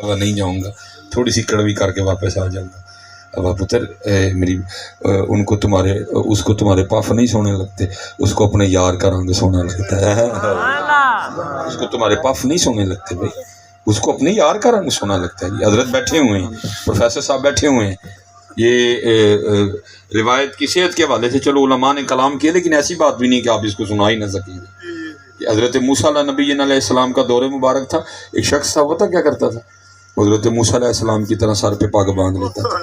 نہیں جاؤں گا، تھوڑی سی کڑوی کر کے واپس آ جاؤں گا۔ اب پتر میری ان کو تمہارے اس کو تمہارے پاف نہیں سونے لگتے، اس کو اپنے یار کا رنگ سونا لگتا ہے۔ اس کو تمہارے پاف نہیں سونے لگتے بھائی، اس کو اپنے یار کا رنگ سونا لگتا ہے۔ حضرت بیٹھے ہوئے ہیں، پروفیسر صاحب بیٹھے ہوئے ہیں، یہ روایت کی صحت کے حوالے سے چلو علماء نے کلام کیا، لیکن ایسی بات بھی نہیں کہ آپ اس کو سنا ہی نہ سکیں گے۔ حضرت موسیٰ علیہ نبی علیہ السلام کا دور مبارک تھا، ایک شخص تھا، پتہ کیا کرتا تھا؟ حضرت موسیٰ علیہ السلام کی طرح سر پہ پگ باندھ لیتا تھا،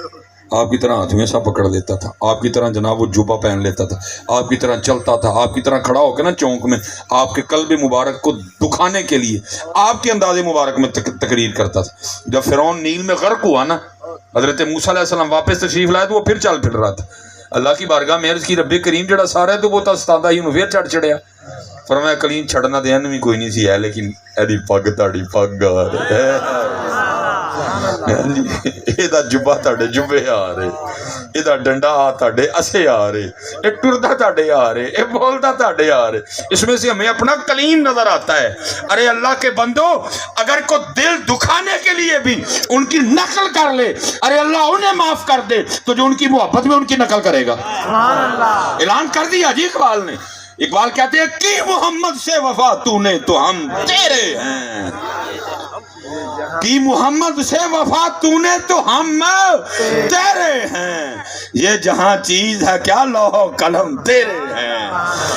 آپ کی طرح ہاتھ میں سا پکڑ لیتا تھا، آپ کی طرح جناب وہ جوبہ پہن لیتا تھا، آپ کی طرح چلتا تھا، آپ کی طرح کھڑا ہو کے نا چونک میں آپ کے قلب مبارک کو دکھانے کے لیے آپ کے انداز مبارک میں تقریر کرتا تھا۔ جب فرعون نیل میں غرق ہوا نا، حضرت موسیٰ علیہ السلام واپس تشریف لائے تو وہ پھر چل پھر رہا تھا۔ اللہ کی بارگاہ میں عرض کی رب کریم جڑا سارا ہے تو وہ استادہ ہی انہوں پھر چڑھ چڑھیا۔ فرمایا کلیم چھڑنا دین بھی کوئی نہیں سی ہے، لیکن ایڈی پگ تاڑی پگ آ رہے یہ جبا تاڑے جبے آ رہے، یہ ڈنڈا تاڑے اسے آ رہے، یہ ٹردا تاڑے آ رہے، یہ بولتا تاڑے آ رہے۔ اس میں سے ہمیں اپنا کلیم نظر آتا ہے۔ ارے اللہ کے بندو، اگر کو دل دکھانے کے لیے بھی ان کی نقل کر لے، ارے اللہ انہیں معاف کر دے تو جو ان کی محبت میں ان کی نقل کرے گا۔ اعلان کر دیا جی اقبال نے۔ اقبال کہتے ہیں کی محمد سے وفا تو نے تو ہم تیرے ہیں، کی محمد سے وفا تو نے تو ہم تیرے ہیں، یہ جہاں چیز ہے کیا لوح و قلم تیرے ہیں،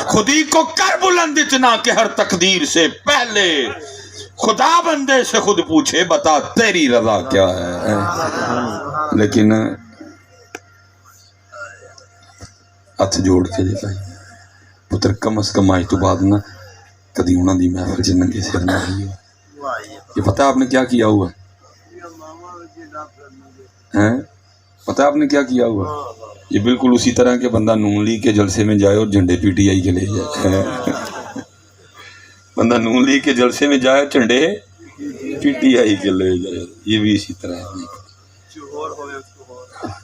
خودی کو کر بلند اتنا کہ ہر تقدیر سے پہلے خدا بندے سے خود پوچھے بتا تیری رضا کیا ہے۔ لیکن ہاتھ جوڑ کے جی بھائی پتر کم از کم آج تو بعد نہ کدی انہوں دی محفل سے ننگے سر نہ رہی ہو۔ یہ پتہ آپ نے کیا کیا ہوا ہے؟ پتہ آپ نے کیا کیا ہوا؟ یہ بالکل اسی طرح کہ بندہ نون لیگ کے جلسے میں جائے اور جھنڈے پی ٹی آئی کے لے جائے۔ بندہ نون لیگ کے جلسے میں جائے جھنڈے پی ٹی آئی کے لے جائے، یہ بھی اسی طرح ہے۔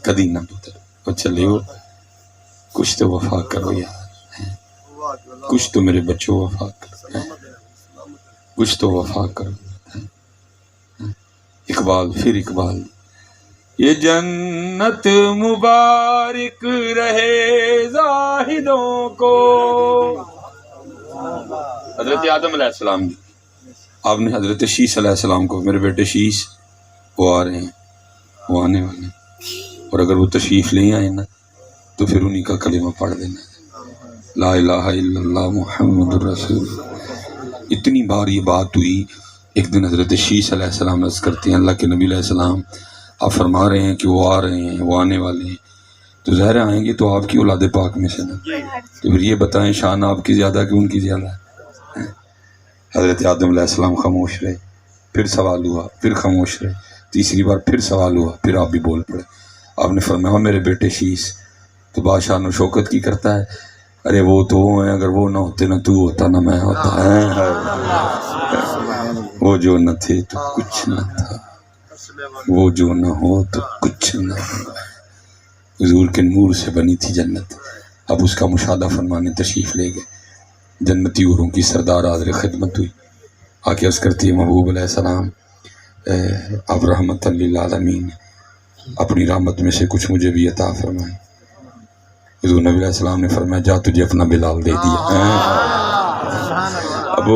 کدی نہ پتر اور چلے ہو، کچھ تو وفا کرو یار، کچھ تو میرے بچوں وفا کرو، کچھ تو وفا کرو۔ اقبال پھر اقبال، یہ جنت مبارک رہے زاہدوں کو۔ حضرت آدم علیہ السلام جی، آپ نے حضرت شیس علیہ السلام کو، میرے بیٹے شیس وہ آ رہے ہیں، وہ آنے والے ہیں، اور اگر وہ تشریف لے آئے نا تو پھر انہی کا کلمہ پڑھ دینا، لا الہ الا اللہ محمد رسول۔ اتنی بار یہ بات ہوئی، ایک دن حضرت شیس علیہ السلام عرض کرتے ہیں اللہ کے نبی علیہ السلام آپ فرما رہے ہیں کہ وہ آ رہے ہیں، وہ آنے والے ہیں، تو ظاہر آئیں گے تو آپ کی اولاد پاک میں سے نا، تو پھر یہ بتائیں شان آپ کی زیادہ کہ ان کی زیادہ ہے؟ حضرت آدم علیہ السلام خاموش رہے، پھر سوال ہوا، پھر خاموش رہے، تیسری بار پھر سوال ہوا، پھر آپ بھی بول پڑے۔ آپ نے فرمایا میرے بیٹے شیس تو بادشاہ و شوکت کی کرتا ہے، ارے وہ تو وہ ہیں، اگر وہ نہ ہوتے نہ تو ہوتا نہ میں ہوتا ہے، وہ جو نہ تھے تو کچھ نہ تھا، وہ جو نہ ہو تو کچھ نہ ہو۔ حضور کے نور سے بنی تھی جنت، اب اس کا مشاہدہ فرمانے تشریف لے گئے، جنتی حوروں کی سردار حاضر خدمت ہوئی، آکے عرض کرتی ہے محبوب علیہ السلام اب رحمت للعالمین اپنی رحمت میں سے کچھ مجھے بھی عطا فرمائیں۔ حضور نبی علیہ السلام نے فرمایا جا تجھے اپنا بلال دے دیا۔ اب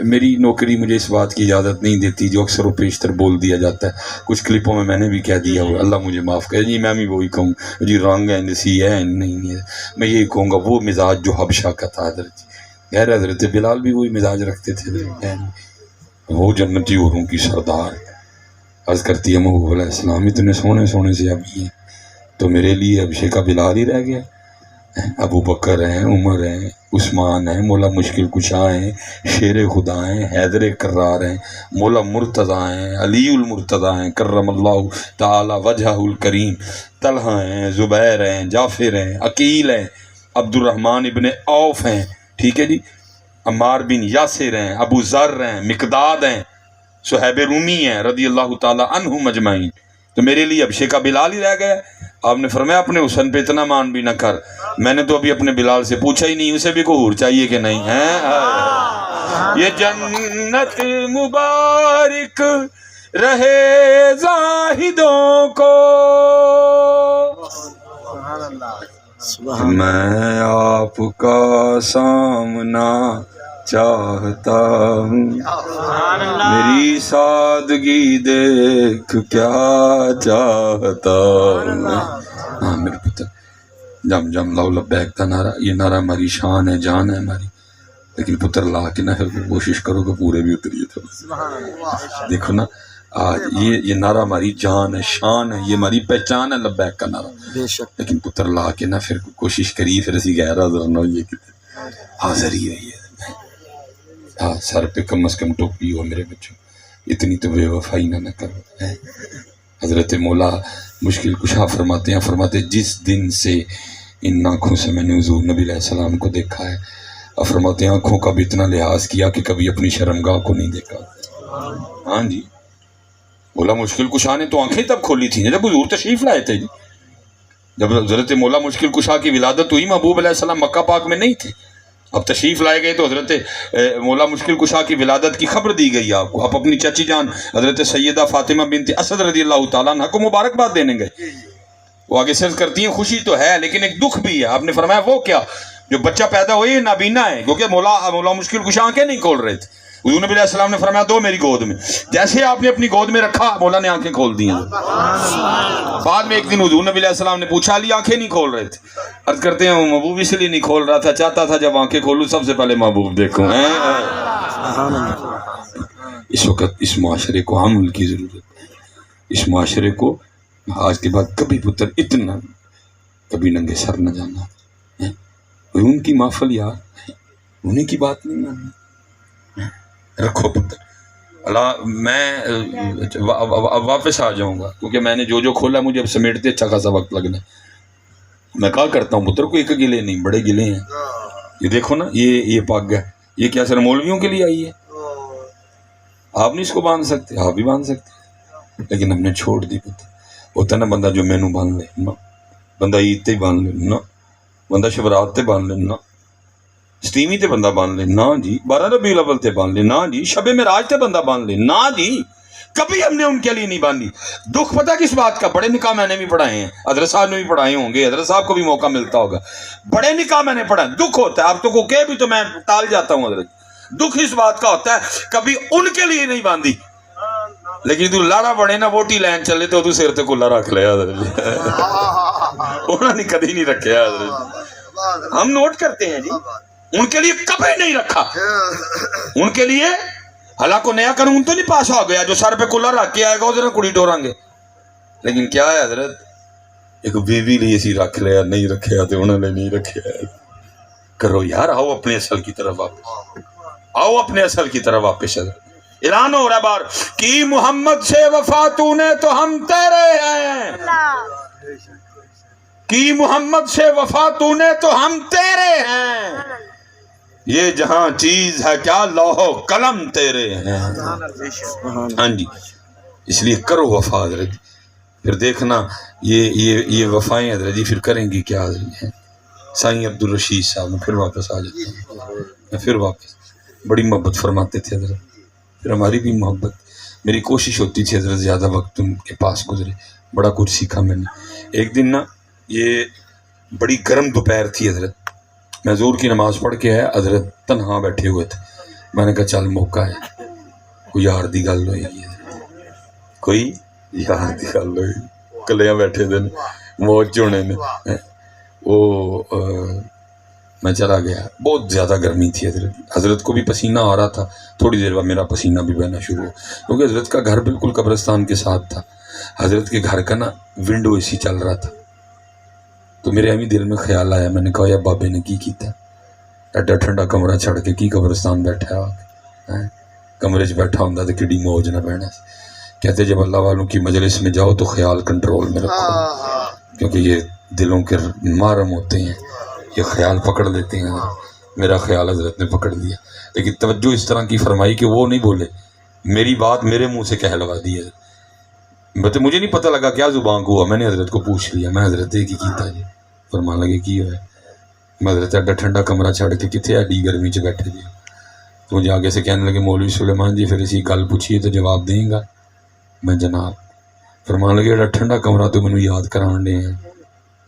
میری نوکری مجھے اس بات کی اجازت نہیں دیتی جو اکثر و بیشتر بول دیا جاتا ہے، کچھ کلپوں میں نے بھی کہہ دیا ہوا، اللہ مجھے معاف کرے جی، میں بھی وہی کہوں جی، رنگ ہے نسی ہے نہیں ہے، میں یہی کہوں گا وہ مزاج جو حبشہ کا تھا حضرت غیر حضرت بلال بھی وہی مزاج رکھتے تھے، وہ جنتی حوروں کی سردار عرض کرتی ہے محبوب علیہ السلام اتنے سونے سونے سے ابھی ہیں تو میرے لیے حبشے کا بلال ہی رہ گیا۔ ابو بکر ہیں، عمر ہیں، عثمان ہیں، مولا مشکل کشا ہیں، شیر خدا ہیں، حیدر کرار ہیں، مولا مرتضیٰ ہیں، علی المرتضیٰ ہیں کرم اللہ تعالی وجہہ الکریم، طلحہ ہیں، زبیر ہیں، جعفر ہیں، عقیل ہیں، عبد الرحمن ابن عوف ہیں، ٹھیک ہے جی، عمار بن یاسر ہیں، ابو ذر ہیں، مقداد ہیں، صہیب رومی ہیں رضی اللہ تعالی عنہم اجمعین، تو میرے لیے حبشے کا بلال ہی رہ گیا۔ آپ نے فرمایا اپنے حسن پہ اتنا مان بھی نہ کر، میں نے تو ابھی اپنے بلال سے پوچھا ہی نہیں اسے بھی کوئی حور چاہیے کہ نہیں ہے۔ یہ جنت مبارک رہے زاہدوں کو، میں آپ کا سامنا چاہتا ہوں، میری سادگی دیکھ کیا چاہتا ہوں۔ ہاں میرے پتر، جم جم لو لبیک کا نعرہ، یہ نعرہ ہماری شان ہے، جان ہے ہماری، لیکن پتر لا کے نہ پھر کوشش کرو کہ پورے بھی اتریے تھوڑا۔ دیکھو نا آج یہ نعرہ ہماری جان ہے، شان ہے، یہ ہماری پہچان ہے لبیک کا نعرہ، لیکن پتر لا کے نہ پھر کوشش کری پھر اسی غیر حاضر نہ ہوئیے کہ حاضر ہی ہوئی ہے۔ ہاں سر پہ کم از کم ٹوپی ہو میرے بچوں، اتنی تو بے وفائی نہ کرو۔ حضرت مولا مشکل کشا فرماتے جس دن سے ان آنکھوں سے میں نے حضور نبی علیہ السلام کو دیکھا ہے، فرماتے آنکھوں کا بھی اتنا لحاظ کیا کہ کبھی اپنی شرمگاہ کو نہیں دیکھا۔ ہاں جی، مولا مشکل کشا نے تو آنکھیں تب کھولی تھیں جب حضور تشریف لائے تھے جی۔ جب حضرت مولا مشکل کشا کی ولادت ہوئی، محبوب علیہ السلام مکہ پاک میں نہیں تھے، اب تشریف لائے گئے تو حضرت مولا مشکل کشا کی ولادت کی خبر دی گئی آپ کو۔ آپ اپنی چچی جان حضرت سیدہ فاطمہ بنت اسد رضی اللہ تعالیٰ عنہ کو مبارکباد دینے گئے۔ وہ آگے سے کرتی ہیں خوشی تو ہے لیکن ایک دکھ بھی ہے۔ آپ نے فرمایا وہ کیا؟ جو بچہ پیدا ہوئی یہ نابینا ہے، کیونکہ مولا مشکل کشا آنکھیں نہیں کھول رہے تھے۔ حضور نبی علیہ السلام نے فرمایا دو میری گود میں، جیسے آپ نے اپنی گود میں رکھا مولا نے آنکھیں کھول دی ہیں۔ بعد میں ایک دن حضور نبی علیہ السلام نے پوچھا علی آنکھیں نہیں کھول رہے تھے؟ عرض کرتے ہیں محبوب اس لیے نہیں کھول رہا تھا، چاہتا تھا جب آنکھیں کھولوں سب سے پہلے محبوب دیکھوں۔ اس وقت اس معاشرے کو عمل کی ضرورت ہے، اس معاشرے کو آج کے بعد کبھی پتر اتنا کبھی ننگے سر نہ جانا، ان کی محفل یار انہیں کی بات نہیں ماننی۔ رکھو پتر اللہ، میں اب واپس آ جاؤں گا کیونکہ میں نے جو کھولا مجھے اب سمیٹتے اچھا خاصا وقت لگنا ہے۔ میں کہا کرتا ہوں پتر کو ایک گلے نہیں بڑے گلے ہیں۔ یہ دیکھو نا یہ پاک گیا، یہ کیا سر مولویوں کے لیے آئی ہے؟ آپ نہیں اس کو باندھ سکتے، آپ بھی باندھ سکتے، لیکن ہم نے چھوڑ دی۔ پتر ہوتا نا بندہ جو مینو باندھ لے نا، بندہ عید تے باندھ لے نا، بندہ شبرات تے باندھ لے نا، سٹیمی تے بندہ باندھ لے نا جی، 12 ربیع الاول تے باندھ لے نا جی، شب معراج تے بندہ باندھ لے نا جی، کبھی ہم نے ان کے لیے نہیں باندھی۔ دکھ پتہ کس بات کا؟ بڑے نکاح میں نے بھی پڑھائے ہیں، حضرت صاحب نے بھی پڑھائے ہوں گے، حضرت صاحب کو بھی موقع ملتا ہوگا، بڑے نکاح میں نے پڑھا، دکھ ہوتا ہے۔ آپ تو کو کہ بھی تو میں ٹال جاتا ہوں حضرت، دکھ اس بات کا ہوتا ہے کبھی ان کے لیے نہیں باندھی، لیکن تو لاڑا بڑے نا ووٹی لین چلے تو سر تے کلا رکھ لیا حضرت، انہوں نے کدی نہیں رکھیا حضرت۔ ہم نوٹ کرتے ہیں جی، ان کے لیے کبھی نہیں رکھا، ان کے لیے حالانکہ کو نیا قانون تو نہیں پاس ہو گیا جو سر پہ کلر رکھ کے آئے گا ادھر کڑی ٹوریں گے، لیکن کیا ہے حضرت ایک بیوی لیے اسی رکھ لیا، نہیں رکھیا تو انہوں نے نہیں رکھیا۔ کرو یار، آؤ اپنے اصل کی طرف واپس، آؤ اپنے اصل کی طرف واپس۔ اعلان ہو رہا بار کی محمد سے وفا تو نے تو ہم تیرے ہیں، کی محمد سے وفا تو نے تو ہم تیرے ہیں، یہ جہاں چیز ہے کیا لوح و قلم تیرے ہیں۔ ہاں جی، اس لیے کرو وفا حضرت، پھر دیکھنا یہ وفائیں حضرت جی پھر کریں گی کیا حضرت۔ سائیں عبدالرشید صاحب میں پھر واپس آ جاتا ہوں، میں پھر واپس بڑی محبت فرماتے تھے حضرت، پھر ہماری بھی محبت، میری کوشش ہوتی تھی حضرت زیادہ وقت ان کے پاس گزرے، بڑا کچھ سیکھا میں نے۔ ایک دن نا یہ بڑی گرم دوپہر تھی حضرت، میں ظہر کی نماز پڑھ کے آیا، حضرت تنہا بیٹھے ہوئے تھے، میں نے کہا چل موقع ہے کوئی یار دی گل ہوئے گی، کوئی یار دی گل ہوئے گی، کلیاں بیٹھے دے موج چونے نے۔ وہ میں چلا گیا، بہت زیادہ گرمی تھی حضرت کو بھی پسینہ آ رہا تھا، تھوڑی دیر بعد میرا پسینہ بھی بہنا شروع ہو، کیونکہ حضرت کا گھر بالکل قبرستان کے ساتھ تھا، حضرت کے گھر کا نا ونڈو اسی چل رہا تھا، تو میرے ہمیں دل میں خیال آیا، میں نے کہا یا بابے نے کی کیتا ایڈا ٹھنڈا کمرہ چھڑ کے کی قبرستان بیٹھا ہے، کمرے 'چ بیٹھا ہوں تو کڈی موج نہ بہنا۔ کہتے جب اللہ والوں کی مجلس میں جاؤ تو خیال کنٹرول میں رکھو، کیونکہ یہ دلوں کے مارم ہوتے ہیں، یہ خیال پکڑ لیتے ہیں۔ میرا خیال حضرت نے پکڑ لیا، لیکن توجہ اس طرح کی فرمائی کہ وہ نہیں بولے، میری بات میرے منہ سے کہلوا دی ہے، مجھے نہیں پتہ لگا کیا زبان کو ہوا، میں نے حضرت کو پوچھ لیا، میں حضرت کی کیتا جی، فرمان لگے کی ہوئے، میں حضرت ایڈا ٹھنڈا کمرہ چھڑ کے کتنے ایڈی گرمی 'چ بیٹھے جی، تو مجھے آگے سے کہنے لگے مولوی سلیمان جی پھر اسی گل پوچھیے تو جواب دیں گا، میں جناب فرمان لگے جڑا ٹھنڈا کمرہ تو مینوں یاد کران دے ہیں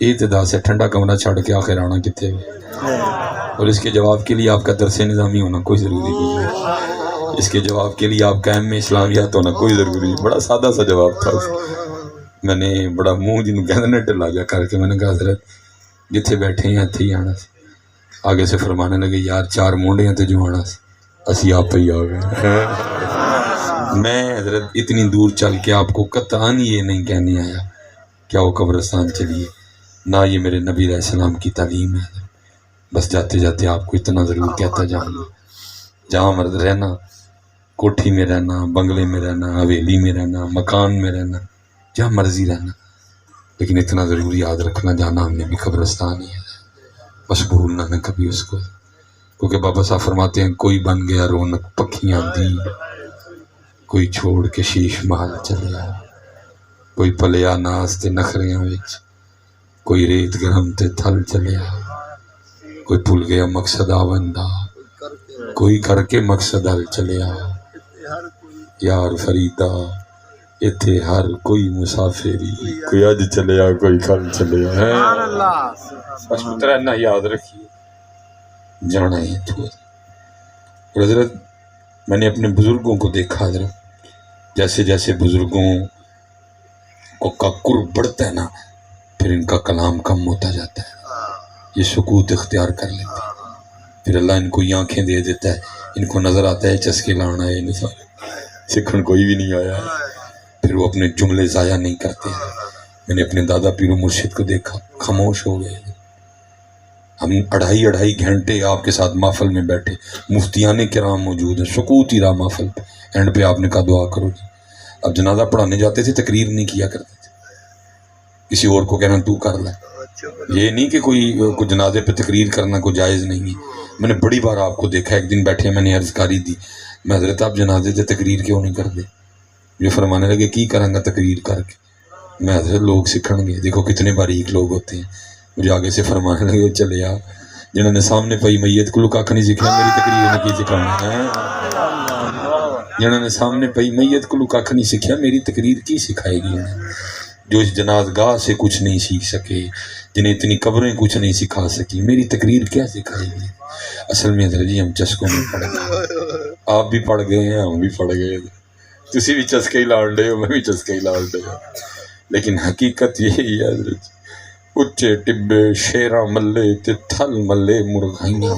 یہ تو دس ہے ٹھنڈا کمرہ چھڑ کے آخر آنا کتنے اور اس کے جواب کے لیے آپ کا درس نظامی ہونا کوئی ضروری نہیں ہے اس کے جواب کے لیے آپ کا ایم اسلامیات ہونا کوئی ضروری نہیں بڑا سادہ سا جواب تھا میں نے بڑا منہ جنوں کہنے ٹلا جا کر کے میں نے کہا حضرت جتھے بیٹھے ہیں اتھے ہی آنا سی آگے سے فرمانے لگے یار 4 مونڈیاں تے جو آنا سی اسی آپ پہ ہی آ گئے میں حضرت اتنی دور چل کے آپ کو قطعاً یہ نہیں کہنے آیا کیا وہ قبرستان چلیے نہ یہ میرے نبی علیہ السلام کی تعلیم ہے بس جاتے جاتے آپ کو اتنا ضرور کہتا جاؤں گا جہاں مرد رہنا کوٹھی میں رہنا بنگلے میں رہنا حویلی میں رہنا مکان میں رہنا جہاں مرضی رہنا لیکن اتنا ضرور یاد رکھنا جانا ہم نے بھی قبرستان ہی ہے بس بھولنا نہ کبھی اس کو کیونکہ بابا صاحب فرماتے ہیں کوئی بن گیا رونق پکھیاں دی کوئی چھوڑ کے شیش محل چلیا کوئی پلیا ناز تے نخریاں وچ کوئی ریت گرم تے تھل چلیا کوئی بھول گیا مقصد آوندا کوئی کر کے مقصد حل چلیا یار فریدا اتھے ہر کوئی مسافری کوئی اج چلیا کوئی کل چلیا ہے بس پتر اتنا یاد رکھیے جانا ہے تو اور حضرت میں نے اپنے بزرگوں کو دیکھا حضرت جیسے جیسے بزرگوں کا قرب بڑھتا ہے نا پھر ان کا کلام کم ہوتا جاتا ہے یہ سکوت اختیار کر لیتے ہیں پھر اللہ ان کو یہ آنکھیں دے دیتا ہے ان کو نظر آتا ہے چسکے لانا ہے سکھن کوئی بھی نہیں آیا پھر وہ اپنے جملے ضائع نہیں کرتے میں نے اپنے دادا پیر و مرشد کو دیکھا خاموش ہو گئے ہم 2.5 گھنٹے آپ کے ساتھ محفل میں بیٹھے مفتیان کرام موجود ہیں سکوت ہی رہا محفل پہ اینڈ پہ آپ نے کہا دعا کرو جی اب جنازہ پڑھانے جاتے تھے تقریر نہیں کیا کرتے تھے کسی اور کو کہنا تو کر لے یہ نہیں کہ کوئی جنازے پہ تقریر کرنا کوئی جائز نہیں ہے میں نے بڑی بار آپ کو دیکھا ایک دن بیٹھے میں نے عرض کاری دی میں حضرت آپ جنازے سے تقریر کیوں نہیں کرتے جو فرمانے لگے کی کریں گا تقریر کر کے میں حضرت لوگ سکھن گے دیکھو کتنے باریک لوگ ہوتے ہیں مجھے آگے سے فرمانے لگے چلے آ جنہوں نے سامنے پئی میت کو کھ نہیں سکھا میری تقریر نے کی سکھانا ہے جنہوں نے سامنے پئی میت کو کھ نہیں سکھا میری تقریر کی سکھائے گی انہیں جو اس جناز گاہ سے کچھ نہیں سیکھ سکے جنہیں اتنی قبریں کچھ نہیں سکھا سکی میری تقریر کیا سکھائے گی اصل میں حضرت جی ہم چسکوں میں پڑ گئے آپ بھی پڑ گئے ہیں ہم بھی پڑ گئے تسی بھی چسکے ہی لاڑ رہے ہو میں بھی چسکے ہی لاڑ رہے ہوں لیکن حقیقت یہی ہے حضرت اچے ٹبے شیراں ملے تے تھل ملے مرغائیاں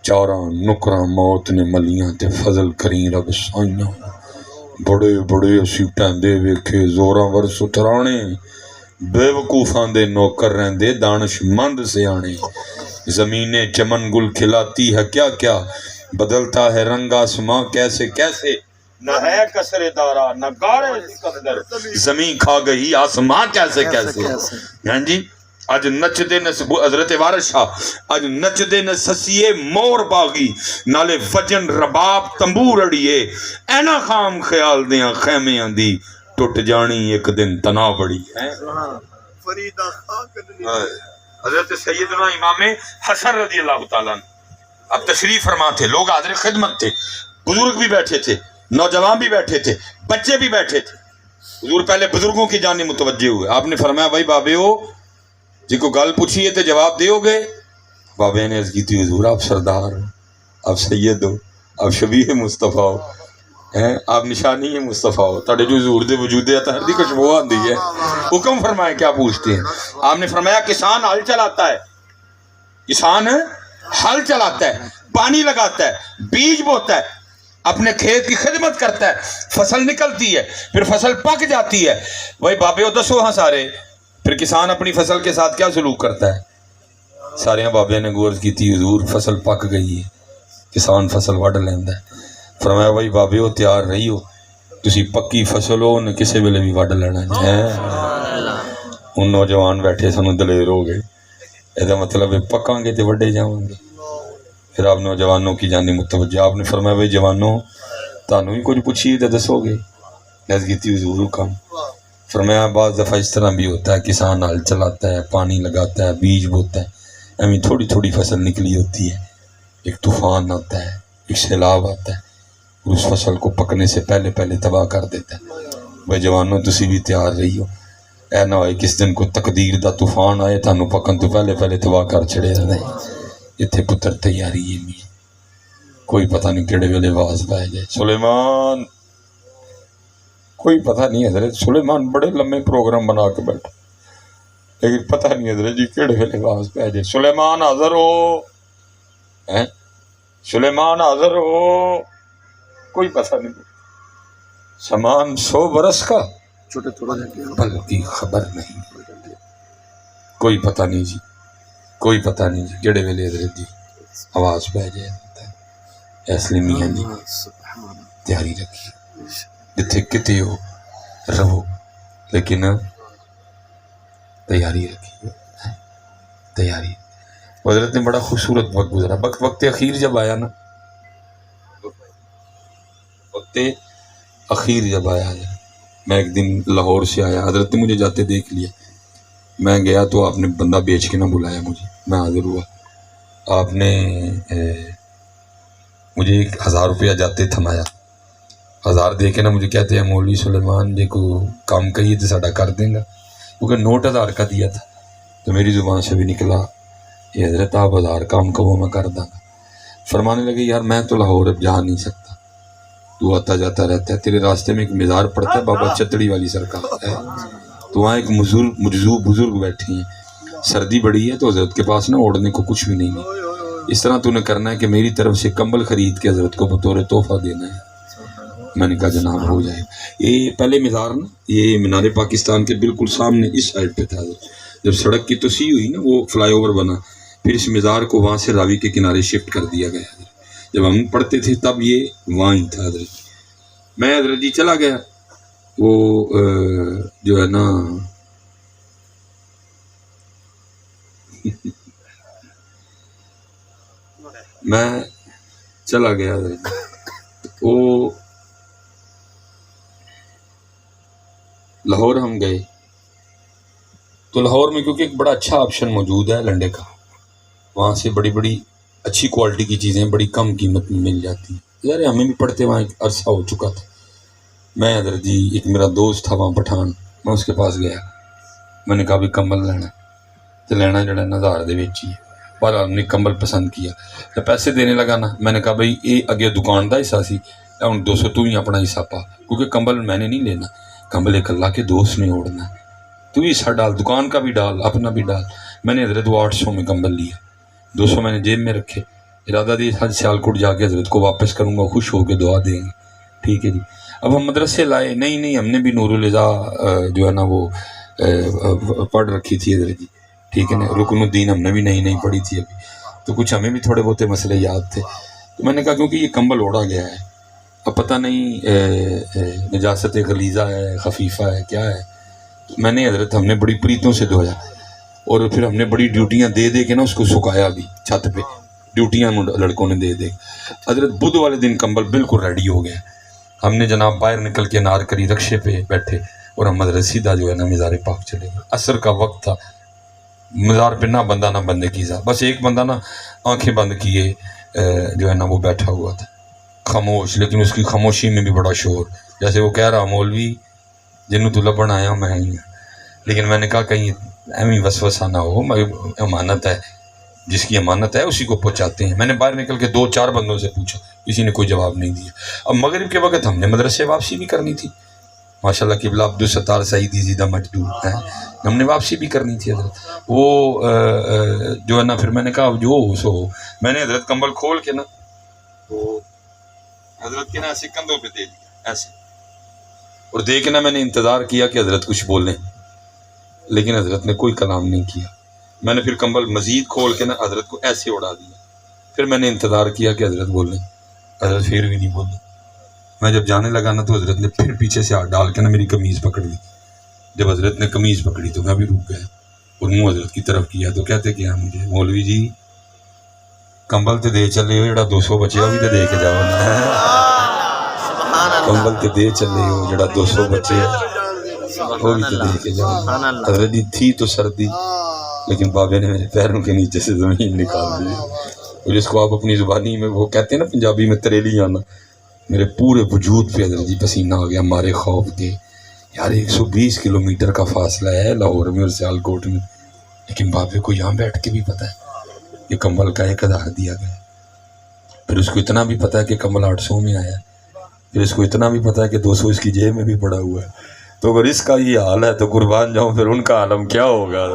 چاراں نکراں موت نے ملیاں تے فضل کریں رب سائیاں بڑے بڑے سیٹاں دے ویکھے زوراں ور سترانے بے وقوفاں دے نوکر رہندے دانش مند سے آنے زمینیں چمن گل کھلاتی ہے کیا کیا بدلتا ہے رنگ آسماں کیسے کیسے نہ ہے کسر دارا نہ گارے سکندر زمین کھا گئی آسمان کیسے کیسے ہاں جی اج نچ دے حضرت وارث شاہ اج نچ دے سسیے مور باغی نالے وجن رباب تمبور اڑیے اینا خام خیال دیاں خیمیاں دی ٹوٹ جانی ایک دن تنا بڑی حضرت سیدنا امام حسن رضی اللہ تعالیٰ اب تشریف فرما تھے لوگ حاضر خدمت تھے بزرگ بھی بیٹھے تھے نوجوان بھی بیٹھے تھے بچے بھی بیٹھے تھے حضور پہلے بزرگوں کی جانب متوجہ ہوئے آپ نے فرمایا بھائی بابے ہو جی کو گل پوچھیے تو جواب دیو گے بابے نے عرض کی تھی حضور آپ سردار ہو آپ سید ہو آپ شبیہ مصطفیٰ ہو آپ نشانی ہے مصطفیٰ ہو تاڑے جو حضور دے وجود ہے تہر دی خوشبو آندی ہے حکم فرمائے کیا پوچھتے ہیں آپ نے فرمایا کسان ہل چلاتا ہے کسان ہل چلاتا ہے پانی لگاتا ہے بیج بوتا ہے اپنے کھیت کی خدمت کرتا ہے فصل نکلتی ہے پھر فصل پک جاتی ہے وہی بابے ہو دسو ہاں سارے پھر کسان اپنی فصل کے ساتھ کیا سلوک کرتا ہے سارے بابے نے غور کی تھی حضور فصل پک گئی ہے کسان فصل وڈ لیندہ ہے فرمایا بھائی بابے ہو تیار رہی ہو تسی پکی فصل ہو انہیں کسے ویلے بھی وڈ لینا ہے ان نوجوان بیٹھے سنو دلیر ہو گئے ایسا مطلب ہے پکاں گے تو وڈے جاؤں گے پھر آپ نوجوانوں کی جانب متوجہ آپ نے فرمایا بھائی جوانوں تانوں ہی کچھ پوچھیے تو دسو گے نزگیتی حضور کام فرمایا بعض دفعہ اس طرح بھی ہوتا ہے کسان ہل چلاتا ہے پانی لگاتا ہے بیج بوتا ہے امی تھوڑی تھوڑی فصل نکلی ہوتی ہے ایک طوفان آتا ہے ایک سیلاب آتا ہے اور اس فصل کو پکنے سے پہلے تباہ کر دیتا ہے بھائی جوانوں تسی بھی تیار رہی ہو، اے نہ ہوئے کس دن کوئی تقدیر دا طوفان آئے تانوں پکن تو پہلے تباہ کر چھڑے رہے۔ اتھے پتر تیاری یہ نہیں ہے، کوئی پتہ نہیں کیڑے ویلے آواز پائے جائے سلیمان، کوئی پتہ نہیں حضرت سلیمان بڑے لمبے پروگرام بنا کے بیٹھا، لیکن پتہ نہیں حضرت جی کیڑے ویلے آواز پائے جائے سلیمان حاضر ہو، سلیمان حاضر ہو، کوئی پتہ نہیں۔ سامان 100 برس کا چھوٹے تھوڑے پل کی خبر نہیں، کوئی پتہ نہیں جی، کوئی پتہ نہیں جی کیڑے ویلے حضرت جی آواز پہ جائے۔ اس لیے میاں جی تیاری رکھی، جتھے کتے ہو رہو لیکن تیاری رکھی، تیاری۔ حضرت نے بڑا خوبصورت وقت گزرا، وقت اخیر جب آیا نا، وقت اخیر جب آیا ہے، میں ایک دن لاہور سے آیا، حضرت نے مجھے جاتے دیکھ لیا، میں گیا تو آپ نے بندہ بیچ کے نہ بلایا مجھے، میں حاضر ہوا، آپ نے مجھے 1000 روپیہ جاتے تھمایا، 1000 دے کے نا مجھے کہتے ہیں مولوی سلیمان جی کو کام کہیے تو ساڈا کر دیں گا، کیونکہ نوٹ 1000 کا دیا تھا، تو میری زبان سے بھی نکلا یہ حضرت آپ 1000 کام کہو میں کر دوں گا۔ فرمانے لگے یار میں تو لاہور اب جا نہیں سکتا، تو آتا جاتا رہتا ہے، تیرے راستے میں ایک مزار پڑتا ہے بابا چتڑی والی سرکار ہے، تو وہاں ایک بزرگ بیٹھے ہیں، سردی بڑی ہے تو حضرت کے پاس نا اوڑھنے کو کچھ بھی نہیں ہے، اس طرح تو نے کرنا ہے کہ میری طرف سے کمبل خرید کے حضرت کو بطور تحفہ دینا ہے۔ میں نے کہا جناب ہو جائے۔ یہ پہلے مزار نا یہ مینار پاکستان کے بالکل سامنے اس سائڈ پہ تھا، جب سڑک کی توسیع ہوئی نا وہ فلائی اوور بنا، پھر اس مزار کو وہاں سے راوی کے کنارے شفٹ کر دیا گیا، جب ہم پڑھتے تھے تب یہ وہاں ہی تھا حضرت۔ میں حضرت جی چلا گیا، وہ جو ہے نا میں چلا گیا حضرت، وہ لاہور ہم گئے تو لاہور میں کیونکہ ایک بڑا اچھا آپشن موجود ہے لنڈے کا، وہاں سے بڑی بڑی اچھی کوالٹی کی چیزیں بڑی کم قیمت میں مل جاتی ہیں، یار ہمیں بھی پڑھتے وہاں ایک عرصہ ہو چکا تھا۔ میں حضرت جی ایک میرا دوست تھا وہاں پٹھان، میں اس کے پاس گیا، میں نے کہا بھی کمبل لینا تو لینا جڑا 1000 دے وچ ہی ہے، پر ہم نے کمبل پسند کیا، جب پیسے دینے لگا نا میں نے کہا بھائی یہ اگے دکان دا حصہ سی، ہوں 200 تو ہی اپنا حصہ پا، کیونکہ کمبل میں نے نہیں لینا، کمبل ایک اللہ کے دوست نے اوڑھنا، تو ہی حصہ ڈال، دکان کا بھی ڈال اپنا بھی ڈال۔ میں نے حضرت وہ 800 میں کمبل لیا، 200 میں نے جیب میں رکھے، ارادہ دی حج سیالکوٹ جا کے حضرت کو واپس کروں گا، خوش ہو کے دعا دیں گے، ٹھیک ہے جی۔ اب ہم مدرسے لائے، نہیں ہم نے بھی نور الہدا جو ہے نا وہ پڑھ رکھی تھی حضرت جی، ٹھیک ہے نا، رکن الدین ہم نے بھی نہیں پڑھی تھی ابھی، تو کچھ ہمیں بھی تھوڑے بہتے مسئلے یاد تھے، تو میں نے کہا کیونکہ یہ کمبل اوڑھا گیا ہے، اب پتہ نہیں نجاست غلیظہ ہے خفیفہ ہے کیا ہے، میں نے حضرت ہم نے بڑی پریتوں سے دھویا، اور پھر ہم نے بڑی ڈیوٹیاں دے کے نا اس کو سکھایا بھی چھت پہ، ڈیوٹیاں لڑکوں نے دے حضرت بدھ والے دن کمبل بالکل ریڈی ہو گیا، ہم نے جناب باہر نکل کے نارکری رکشے پہ بیٹھے اور ہم حضرت سیدھا جو ہے نا مزار پاک چلے گئے، عصر کا وقت تھا، مزار پہ نہ بندہ نہ بندے کی ذات، بس ایک بندہ نا آنکھیں بند کیے جو ہے نا وہ بیٹھا ہوا تھا خاموش، لیکن اس کی خاموشی میں بھی بڑا شور، جیسے وہ کہہ رہا مولوی جنوں تو لبن آیا میں ہی ہوں، لیکن میں نے کہا کہیں ایویں وسوسہ نہ ہو، امانت ہے، جس کی امانت ہے اسی کو پہنچاتے ہیں۔ میں نے باہر نکل کے 2-4 بندوں سے پوچھا، کسی نے کوئی جواب نہیں دیا۔ اب مغرب کے وقت ہم نے مدرسے واپسی بھی کرنی تھی، ماشاءاللہ قبلہ عبدالستار سعیدی زیدہ مجدور ہے، ہم نے واپسی بھی کرنی تھی حضرت، وہ جو ہے نا پھر میں نے کہا جو سو، میں نے حضرت کمبل کھول کے نا وہ حضرت کے نا ایسے کندھوں پہ دے دیا ایسے، اور دے کے نا میں نے انتظار کیا کہ حضرت کچھ بولیں، لیکن حضرت نے کوئی کلام نہیں کیا۔ میں نے پھر کمبل مزید کھول کے نا حضرت کو ایسے اڑا دیا، پھر میں نے انتظار کیا کہ حضرت بولیں، حضرت پھر بھی نہیں بولے۔ میں جب جانے لگا نا تو حضرت نے پھر پیچھے سے ہاتھ ڈال کے نا میری قمیض پکڑ لی، جب حضرت نے قمیض پکڑی تو میں بھی رک گیا اور منہ حضرت کی طرف کیا، تو کہتے کیا مجھے مولوی جی کمبل تے دے چلے ہو، جڑا 200 بچے وہ بھی تو دے کے جاؤ نا، کمبل تے دے چلے ہو جڑا 200 بچے وہ بھی تو دے کے جاؤ۔ حضرت جی تھی تو سردی، لیکن بابے نے میرے پیروں کے نیچے سے زمین نکال دی، اور جس کو آپ اپنی زبانی میں وہ کہتے ہیں نا پنجابی میں تریلی آنا، میرے پورے وجود پہ حضرت جی پسینہ آ گیا، مارے خوف کے یار 120 کلومیٹر کا فاصلہ ہے لاہور میں اور سیالکوٹ میں، لیکن بابے کو یہاں بیٹھ کے بھی پتہ ہے کہ کمبل کا 1000 دیا گیا، پھر اس کو اتنا بھی پتہ ہے کہ کمبل 800 میں آیا، پھر اس کو اتنا بھی پتہ ہے کہ 200 اس کی جیب میں بھی پڑا ہوا ہے. تو اگر اس کا یہ حال ہے تو قربان جاؤں پھر ان کا عالم کیا ہوگا.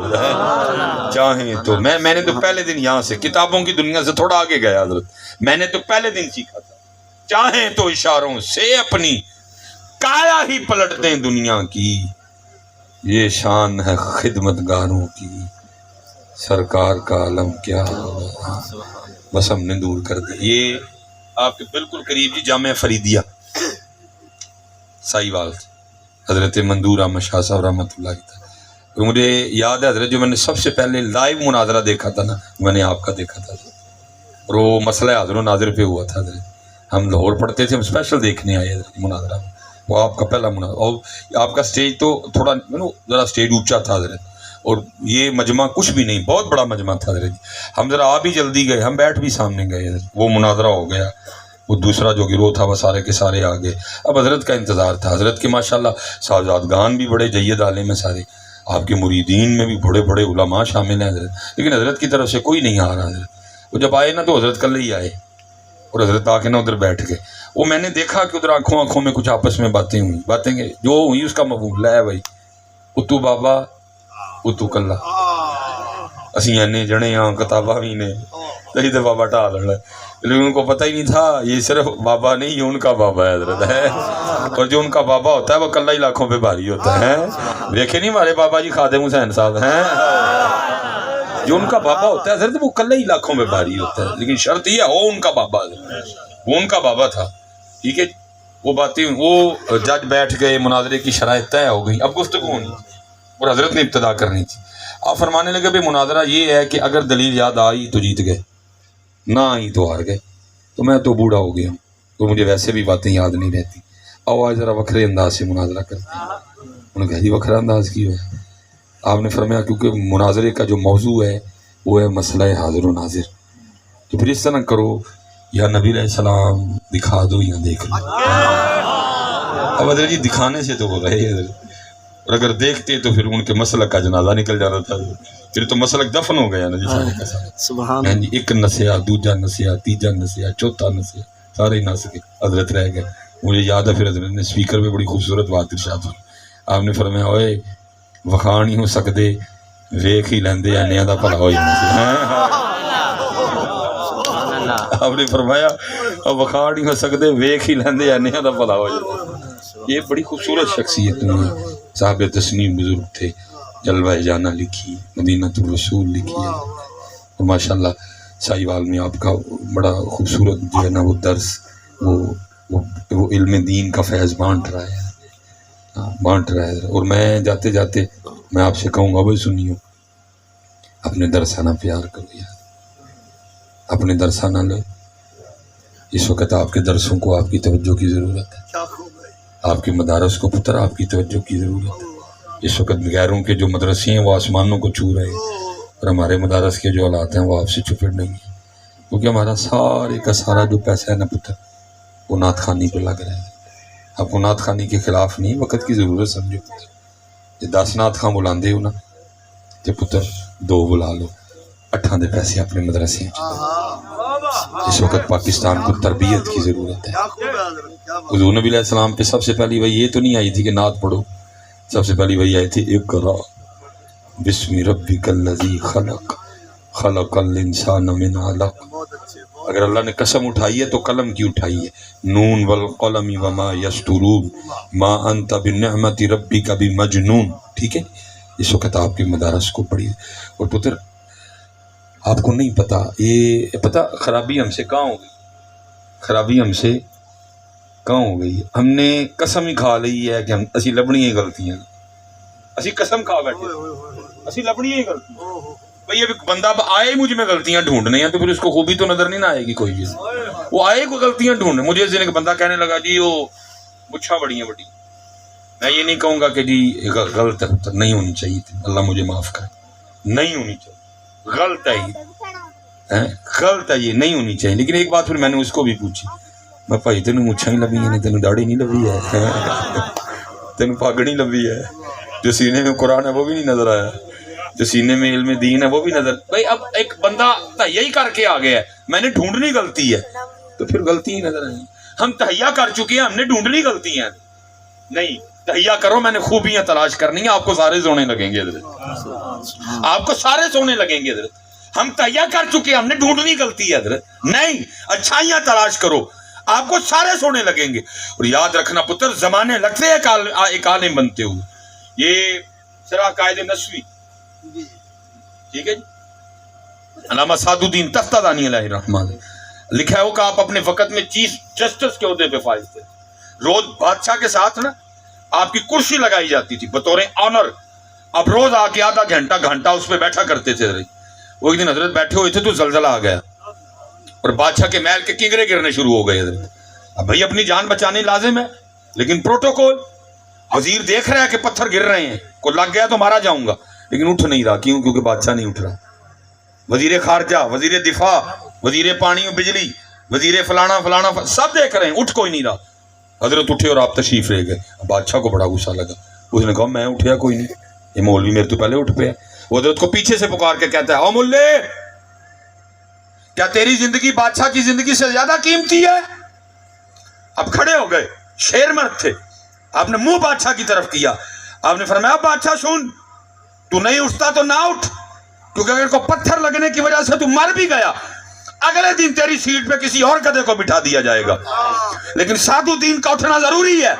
چاہیں تو میں نے تو پہلے دن یہاں سے کتابوں کی دنیا سے تھوڑا آگے گیا حضرت، میں نے تو پہلے دن سیکھا تھا، چاہیں تو اشاروں سے اپنی کایا ہی پلٹ دیں دنیا کی، یہ شان ہے خدمتگاروں کی، سرکار کا علم کیا ہوگا. بس ہم نے دور کر دی. یہ آپ کے بالکل قریب جی جامعہ فریدیہ سائیوال، حضرت مندور احمد شاہ صاحب رحمۃ اللہ تعالیٰ. مجھے یاد ہے حضرت جو میں نے سب سے پہلے لائیو مناظرہ دیکھا تھا نا، میں نے آپ کا دیکھا تھا، اور وہ مسئلہ حاضر و ناظر پہ ہوا تھا حضرت. ہم لاہور پڑھتے تھے، ہم اسپیشل دیکھنے آئے حضرت مناظرہ، وہ آپ کا پہلا مناظرہ، اور آپ کا سٹیج تو تھوڑا ذرا سٹیج اونچا تھا حضرت، اور یہ مجمع کچھ بھی نہیں، بہت بڑا مجمع تھا حضرت. ہم ذرا آ بھی جلدی گئے، ہم بیٹھ بھی سامنے گئے حضرت. وہ مناظرہ ہو گیا، وہ دوسرا جو گروہ تھا وہ سارے کے سارے آ گئے. اب حضرت کا انتظار تھا. حضرت کے ماشاءاللہ صاحبزادگان بھی بڑے جید عالم ہیں سارے، آپ کے مریدین میں بھی بڑے بڑے علماء شامل ہیں حضرت، لیکن حضرت کی طرف سے کوئی نہیں آ رہا حضرت. وہ جب آئے نا تو حضرت کل ہی آئے، اور حضرت آ کے نا ادھر بیٹھ گئے. وہ میں نے دیکھا کہ ادھر آنکھوں میں کچھ آپس میں باتیں ہوئی، باتیں جو ہوئی اس کا مفہوم ہے بھائی، اتو بابا اتو کلا اسی اینے جنے ہاں کتاباں بھی نے کئی دفعہ بابا ٹا لڑا، لیکن ان کو پتہ ہی نہیں تھا یہ صرف بابا نہیں، یہ ان کا بابا ہے حضرت ہے. اور جو ان کا بابا ہوتا ہے وہ کلا ہی لاکھوں پہ بھاری ہوتا ہے. دیکھے نہیں ہمارے بابا جی خادم حسین صاحب ہیں، جو ان کا بابا ہوتا ہے حضرت وہ کلا ہی لاکھوں پہ بھاری ہوتا ہے، لیکن شرط یہ ہے وہ ان کا بابا حضرت، وہ ان کا بابا تھا. ٹھیک ہے، وہ باتیں وہ جج بیٹھ گئے، مناظرے کی شرائط طے ہو گئی، اب گفتگو ہونی اور حضرت نے ابتدا کرنی تھی. آپ فرمانے لگے بھائی مناظرہ یہ ہے کہ اگر دلیل یاد آئی تو جیت گئے، نہ آئی تو ہار گئے. تو میں تو بوڑھا ہو گیا ہوں تو مجھے ویسے بھی باتیں یاد نہیں رہتی، آواز ذرا وکھرے انداز سے مناظرہ کرتے ہیں. انہوں نے کہا جی وکھرا انداز کی ہے. آپ نے فرمایا کیونکہ مناظرے کا جو موضوع ہے وہ ہے مسئلہ حاضر و ناظر، تو پھر اس طرح کرو یا نبی علیہ السلام دکھا دو یا دیکھ لو. اب حضرت جی دکھانے سے تو وہ رہے حضرت، اور اگر دیکھتے تو پھر ان کے مسلک کا جنازہ نکل جاتا تھا، پھر تو مسلک دفن ہو گیا نا جی سارے کا سارا. سبحان اللہ. ایک نسیا، دوجا نسیا، تیجا نسیا، چوتھا نسیا، سارے نس گئے، حضرت رہ گئے. مجھے یاد ہے پھر حضرت نے اسپیکر میں بڑی خوبصورت بات ارشاد کی. آپ نے فرمایا اوئے وکھا نہیں ہو سکتے ویکھ ہی لیندے انیاں دا بھلا ہو جانا. آپ نے فرمایا وکھا نہیں ہو سکتے ویکھ ہی لیندے انیاں دا بھلا ہو جانا. یہ بڑی خوبصورت شخصیت میں صاحب تسنیم بزرگ تھے. جلوہ جانا لکھی، مدینۃ الرسول لکھی ہے، اور ماشاءاللہ سائیوال میں آپ کا بڑا خوبصورت جو ہے نا وہ درس، وہ علم دین کا فیض بانٹ رہا ہے. اور میں جاتے جاتے میں آپ سے کہوں گا بھائی سنیو، اپنے درسانہ پیار کرو یار، اپنے درسانہ لو. اس وقت آپ کے درسوں کو آپ کی توجہ کی ضرورت ہے، آپ کے مدارس کو پتر آپ کی توجہ کی ضرورت ہے. اس وقت غیروں کے جو مدرسے ہیں وہ آسمانوں کو چھو رہے ہیں، اور ہمارے مدارس کے جو حالات ہیں وہ آپ سے چھپے نہیں ہیں، کیونکہ ہمارا سارے کا سارا جو پیسہ ہے نا پتر وہ نعت خوانی پہ لگ رہا ہے. آپ کو نعت خوانی کے خلاف نہیں، وقت کی ضرورت سمجھو. جی 10 نعت خواں بلاندے ہو نا تو پتر 2 بلا لو، 8 دے پیسے اپنے مدرسے ہیں. اس وقت پاکستان کو تربیت کی ضرورت ہے. حضور نبی علیہ السلام پہ سب سے پہلی وہی یہ تو نہیں آئی تھی کہ نعت پڑھو، سب سے پہلی وہی آئی تھی اقرا بسم ربک الذی خلق خلق الانسان من علق. اگر اللہ نے قسم اٹھائی ہے تو قلم کی اٹھائی ہے. نون والقلم وما یسطرون ما انت بنعمت ربک بمجنون. ٹھیک ہے، اس وقت آپ کے مدارس کو پڑھیے. اور پتر آپ کو نہیں پتا، یہ پتا خرابی ہم سے کہاں ہو گئی، خرابی ہم سے کہاں ہو گئی. ہم نے قسم ہی کھا لی ہے کہ ہم اسی لبنی ہی غلطیاں، اسی قسم کھا بیٹھے اسی لبنی ہی غلطیاں. بھئی اب بندہ آئے مجھ میں غلطیاں ڈھونڈنے ہیں تو پھر اس کو خوبی تو نظر نہیں نہ آئے گی کوئی چیز. وہ آئے کوئی غلطیاں ڈھونڈنے. مجھے اس دن ایک بندہ کہنے لگا جی وہ مچھا بڑی ہیں بڑی. میں یہ نہیں کہوں گا کہ جی غلط ہے، نہیں ہونی چاہیے تھی، اللہ مجھے معاف کرے، نہیں ہونی چاہیے، غلط ہے یہ، غلط ہے یہ، نہیں ہونی چاہیے. لیکن ایک بات پھر میں نے اس کو بھی پوچھی، میں بھائی تینوں مچھا ہی لبھی ہیں، تینوں داڑھی نہیں لبھی ہے، تین پاگڑی لمبی ہے، جو سینے میں قرآن ہے وہ بھی نہیں نظر آیا، جو سینے میں علم دین ہے وہ بھی نظر. بھائی اب ایک بندہ تہیہ ہی کر کے آ گیا ہے، میں نے ڈھونڈنی غلطی ہے تو پھر غلطی ہی نظر آئی. ہم تہیہ کر چکے ہیں، ہم نے ڈھونڈنی غلطی ہے نہیں. تہیہ کرو، میں نے خوبیاں تلاش کرنی ہیں، آپ کو سارے سونے لگیں گے حضرت، آپ کو سارے سونے لگیں گے حضرت. ہم تہیہ کر چکے ہیں، ہم نے ڈھونڈنی غلطی ہے حضرت نہیں. اچھائیاں تلاش کرو، آپ کو سارے سونے لگیں گے. اور یاد رکھنا پتر، زمانے لگتے ہیں ایک عالم بنتے ہوئے. یہ سرا قائد نسوی، ٹھیک ہے جی، علامہ سعد الدین تفتازانی علیہ الرحمہ لکھا ہے وہ کہ آپ اپنے وقت میں چیف جسٹس کے عہدے پہ فائز تھے. روز بادشاہ کے ساتھ نا آپ کی کرسی لگائی جاتی تھی بطور آنر. اب روز آ کے آدھا گھنٹہ اس پہ بیٹھا کرتے تھے. وہ ایک دن حضرت بیٹھے ہوئے تھے تو زلزلہ آ گیا اور بادشاہ کے محل کے کنگرے گرنے شروع ہو گئے حضرت. اب بھائی اپنی جان بچانی لازم ہے، لیکن پروٹوکول. وزیر دیکھ رہا ہے کہ پتھر گر رہے ہیں، کو لگ گیا تو مارا جاؤں گا، لیکن اٹھ نہیں رہا. کیوں؟ کیونکہ بادشاہ نہیں اٹھ رہا. وزیر خارجہ، وزیر دفاع، وزیر پانی و بجلی، وزیر فلانا سب دیکھ رہے ہیں، اٹھ کوئی نہیں رہا. حضرت اٹھے اور آپ تشریف لے گئے. بادشاہ کو بڑا غصہ لگا. اس نے کہا میں اٹھیا کوئی نہیں، یہ مولوی میرے تو پہلے اٹھ پہ ہے. وہ حضرت کو پیچھے سے پکار کے کہتا ہے، او ملے، کیا تیری زندگی بادشاہ کی زندگی سے زیادہ قیمتی ہے؟ اب کھڑے ہو گئے، شیر مرد تھے. آپ نے منہ بادشاہ کی طرف کیا. آپ نے فرمایا بادشاہ سن، تو نہیں اٹھتا تو نہ اٹھ، کیونکہ اگر کو پتھر لگنے کی وجہ سے تو مر بھی گیا، اگلے دن تیری سیٹ پہ کسی اور گدھے کو بٹھا دیا جائے گا. لیکن سادو دین کا اٹھنا ضروری ہے،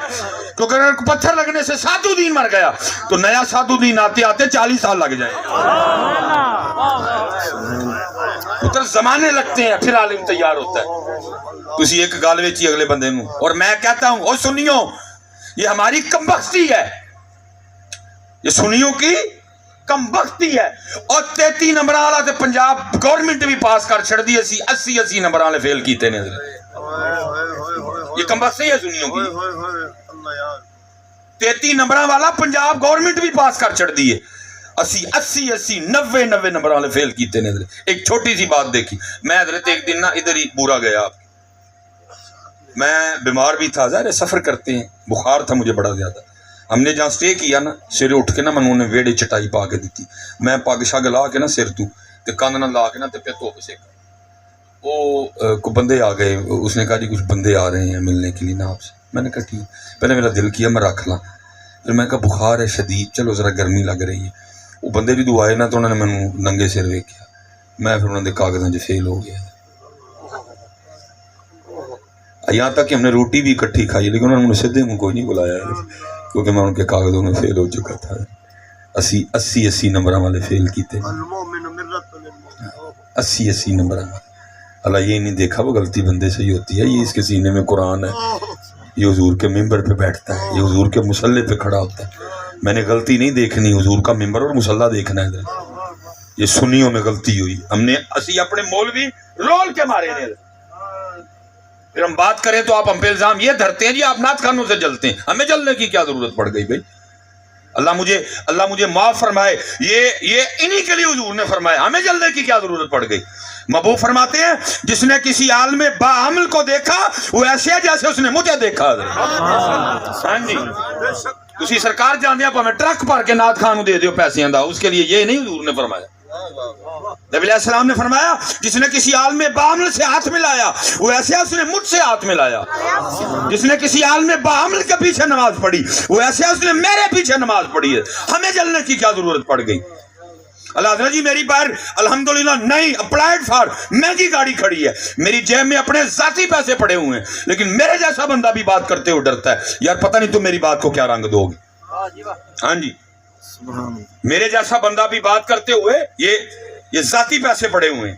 کیونکہ اگر پتھر لگنے سے سادو دین مر گیا تو نیا سادو دین آتے آتے 40 سال لگ جائیں گے. ادھر زمانے لگتے ہیں پھر عالم تیار ہوتا ہے. تسی ایک گال ویچی اگلے بندے نو. اور میں کہتا ہوں او سنیو، یہ ہماری کمبختی ہے، یہ سنیوں کی کمبختی ہے. اور 33 نمبر والا تے پنجاب گورنمنٹ بھی پاس کر چھڑ دی، 80 نمبر والے فیل کیتے نے. یہ کمبختی ہے سنیوں کی. 33 نمبر والا پنجاب گورنمنٹ بھی پاس کر چھڑ دی ہے، 80 90 نمبر والے فیل کیتے نے. ایک چھوٹی سی بات دیکھی. میں حضرت ایک دن نا ادھر ہی پورا گیا، میں بیمار بھی تھا، ظاہر سفر کرتے ہیں، بخار تھا مجھے بڑا زیادہ. ہم نے جہاں سٹے کیا نا، سر اٹھ کے نا میں نے ویڑے چٹائی پا کے دیتی. میں پگ شگ لا کے نا سر تو کان نہ لا کے نا پہ دھوپ سے وہ کو بندے آ گئے. اس نے کہا جی کچھ بندے آ رہے ہیں ملنے کے لیے نا آپ سے. میں نے کہا ٹھیک. پہلے میرا دل کیا میں رکھ لاں، پھر میں کہا بخار ہے شدید، چلو ذرا گرمی لگ رہی ہے. وہ بندے بھی دو آئے نا تو انہوں نے میں ننگے سر ویکھیا. میں پھر انہوں نے کاغذاں جو فیل ہو گیا. یہاں تک کہ ہم نے روٹی بھی اکٹھی کھائی، لیکن انہوں نے مجھے سیدھے منہ کوئی نہیں بلایا، کیونکہ میں ان کے کاغذوں میں فیل ہو چکا تھا. 80 نمبر والے فیل کیتے، 80 نمبر. اللہ یہ نہیں دیکھا وہ غلطی بندے سے ہی ہوتی ہے. یہ اس کے سینے میں قرآن ہے، یہ حضور کے ممبر پہ بیٹھتا ہے، یہ حضور کے مصلے پہ کھڑا ہوتا ہے. میں نے غلطی نہیں دیکھنی، حضور کا ممبر اور مصلہ دیکھنا ہے. یہ سنیوں میں غلطی ہوئی، ہم نے اپنے مولوی رول کے مارے نے. پھر ہم بات کریں تو آپ ہم پہ الزام یہ دھرتے ہیں جی آپ نعت خانوں سے جلتے ہیں. ہمیں جلنے کی کیا ضرورت پڑ گئی بھائی؟ اللہ مجھے معاف فرمائے. یہ انہی کے لیے حضور نے فرمایا، ہمیں جلنے کی کیا ضرورت پڑ گئی؟ محبوب فرماتے ہیں جس نے کسی عالم باعمل کو دیکھا وہ ایسے ہے جیسے اس نے مجھے دیکھا. ہاں جی، تسی سرکار جاندے آپ ہمیں ٹرک بھر کے نعت خانوں دے دیو پیسے دا، اس کے لیے یہ نہیں حضور نے فرمایا. نبی علیہ السلام نے فرمایا جس نے کسی عالم باعمل سے ہاتھ ملایا وہ ایسے اس نے مجھ سے ہاتھ ملایا. جس نے کسی عالم باعمل کے پیچھے نماز پڑھی وہ ایسے اس نے میرے پیچھے نماز پڑھی ہے. ہمیں جلنے کی کیا ضرورت پڑ گئی؟ اللہ حضرت جی میری باہر الحمدللہ نئی اپلائیڈ فار مہنگی گاڑی کھڑی ہے، میری جیب میں اپنے ذاتی پیسے پڑے ہوئے ہیں، لیکن میرے جیسا بندہ بھی بات کرتے ہوئے ڈرتا ہے یار پتہ نہیں تم میری بات کو کیا رنگ دو گے. ہاں جی، میرے جیسا بندہ بھی بات کرتے ہوئے یہ ذاتی پیسے پڑے ہوئے ہیں.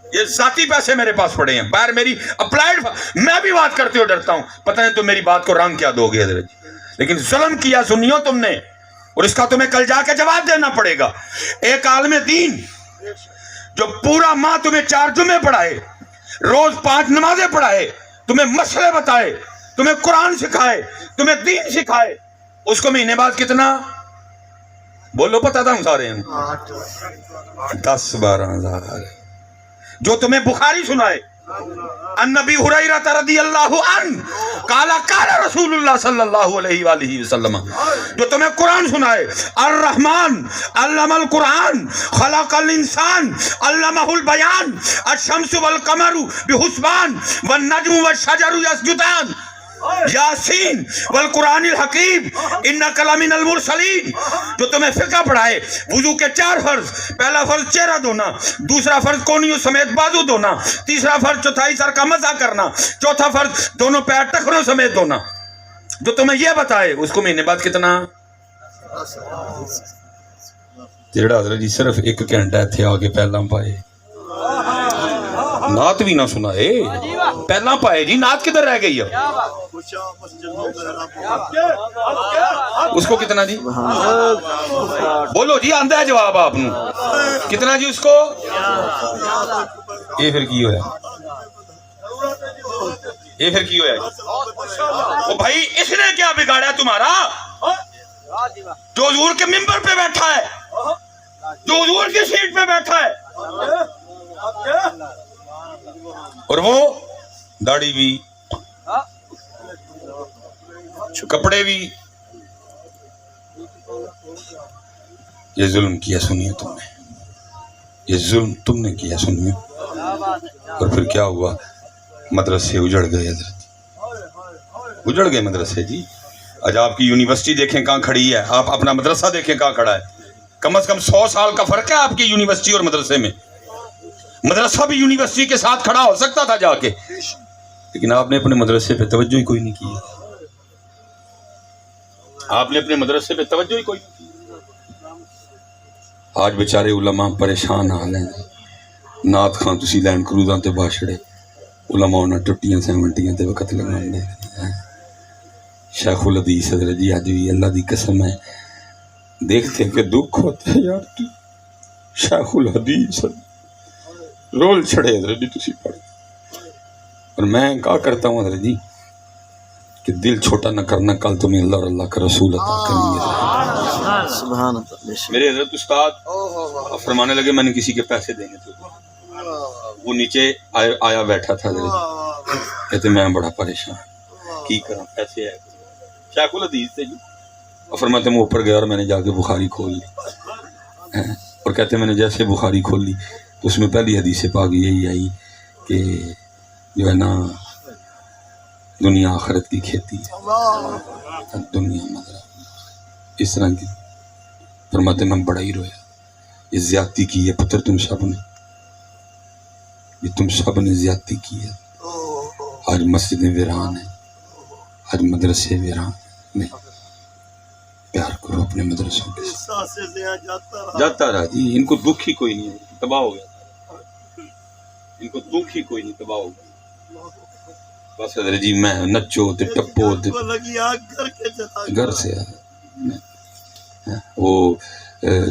یہ ذاتی پیسے میرے پاس پڑے ہیں، باہر میری اپلائیڈ، میں بھی بات کرتے ہوئے ڈرتا ہوں پتہ نہیں تم میری بات کو رنگ کیا دو گے حضرت جی. لیکن ظلم کیا سنیو تم نے، اور اس کا تمہیں کل جا کے جواب دینا پڑے گا. ایک عالم دین جو پورا ماہ تمہیں 4 جمعے پڑھائے، روز 5 نمازیں پڑھائے، تمہیں مسئلے بتائے، تمہیں قرآن سکھائے، تمہیں دین سکھائے، اس کو مہینے بعد کتنا بولو پتا تھا ہم سارے ہیں 10-12 ہزار. جو تمہیں بخاری سنائے، النبی ہریرہ رضی اللہ عنہ قالا قال رسول اللہ صلی اللہ علیہ وآلہ وسلم، جو تمہیں قرآن سنائے، الرحمن علم القرآن خلق الانسان علمہ البیان الشمس والقمر بحسبان والنجم والشجر یسجدان یاسین والقرآن الحکیم انک لمن المرسلین، جو تمہیں فقہ پڑھائے وضو کے 4 فرض، پہلا فرض چہرہ دھونا، دوسرا فرض کونیوں سمیت بازو دھونا، تیسرا فرض چوتھائی سر کا مسح کرنا، چوتھا فرض دونوں پیر ٹخنوں سمیت دھونا، جو تمہیں یہ بتائے اس کو مہینے بعد کتنا جیڑا حضرت جی صرف 1 گھنٹہ تھے آگے پہلا پائے، نعت بھی نہ سنائے، پہلا پائے جی، نعت کدھر رہ گئی ہے؟ اس کو کتنا جی؟ بولو جی، آندہ ہے جواب آپ نے کتنا جی اس کو؟ یہ پھر کی ہویا؟ یہ پھر کی ہویا؟ وہ بھائی اس نے کیا بگاڑا تمہارا؟ جو حضور کے ممبر پہ بیٹھا ہے، جو حضور کی سیٹ پہ بیٹھا ہے، اور وہ داڑھی بھی کپڑے بھی، یہ ظلم کیا سنیے تم نے، یہ ظلم تم نے کیا سنیے، اور پھر کیا ہوا؟ مدرسے اجڑ گئے حضرت، اجڑ گئے مدرسے جی۔ آج آپ کی یونیورسٹی دیکھیں کہاں کھڑی ہے، آپ اپنا مدرسہ دیکھیں کہاں کھڑا ہے، کم از کم 100 سال کا فرق ہے آپ کی یونیورسٹی اور مدرسے میں۔ مدرسہ بھی یونیورسٹی کے ساتھ کھڑا ہو سکتا تھا جا کے، لیکن آپ نے اپنے مدرسے پہ توجہ ہی کوئی نہیں کی، آپ نے اپنے مدرسے پہ توجہ ہی کوئی نہیں کی۔ آج بیچارے علماء پریشان حال ہیں، نعت خان تسی لینڈ کروزاں تے باشڑے، علماء نے ٹٹیاں سیمنٹیاں تے وقت لگانے، شیخ الحدیث حضرت جی آج بھی اللہ دی قسم ہے دیکھتے کہ دکھ ہوتا ہے یار، تو شیخ الحدیث رول چھڑے حضرت جی تسی پڑھ، اور میں کہا کرتا ہوں حضرت جی کہ دل چھوٹا نہ کرنا، کل تمہیں اللہ اور اللہ کا رسول عطا کریں گے۔ سبحان اللہ۔ میرے حضرت استاد فرمانے لگے میں نے کسی کے پیسے دینے تھے، وہ نیچے آیا بیٹھا تھا حضرت، کہتے میں بڑا پریشان کی کروں، پیسے ہے شیخ الحدیث تھے جی، اور فرماتے میں اوپر گیا اور میں نے جا کے بخاری کھول لی، اور کہتے میں نے جیسے بخاری کھول لی تو اس میں پہلی حدیث پاک یہی آئی کہ جو ہے نا دنیا آخرت کی کھیتی ہے، دنیا مدرہ، اس طرح کی۔ فرماتے میں بڑا ہی رویا، یہ زیادتی کی ہے پتر تم سب نے، یہ تم سب نے زیادتی کی ہے، آج مسجدیں ویران ہیں، آج مدرسے ویران ہیں، پیار کرو اپنے مدرسوں کے ساتھ، جاتا رہا جی، ان کو دکھ ہی کوئی نہیں ہے، تباہ ہو گیا، ان کو دکھ ہی کوئی نہیں، تباہ ہو گیا۔ بس حضرت جی میں نچو تے ٹپو تے گھر سے وہ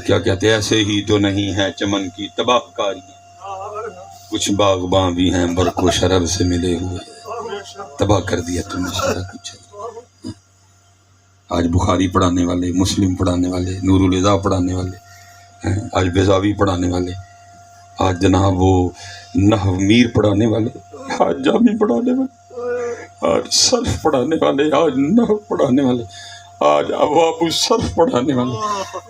کیا کہتے ہیں، ایسے ہی تو نہیں ہے چمن کی تباہ کاری، کچھ باغباں بھی ہیں برق و شرر سے ملے ہوئے، تباہ کر دیا تم نے سارا کچھ۔ آج بخاری پڑھانے والے، مسلم پڑھانے والے، نور الہدا پڑھانے والے، آج بیضاوی پڑھانے والے، آج جناب وہ نحو میر پڑھانے والے، آج جامی پڑھانے والے، آج صرف پڑھانے والے، آج نحو پڑھانے والے، آج ابواب الصرف پڑھانے والے،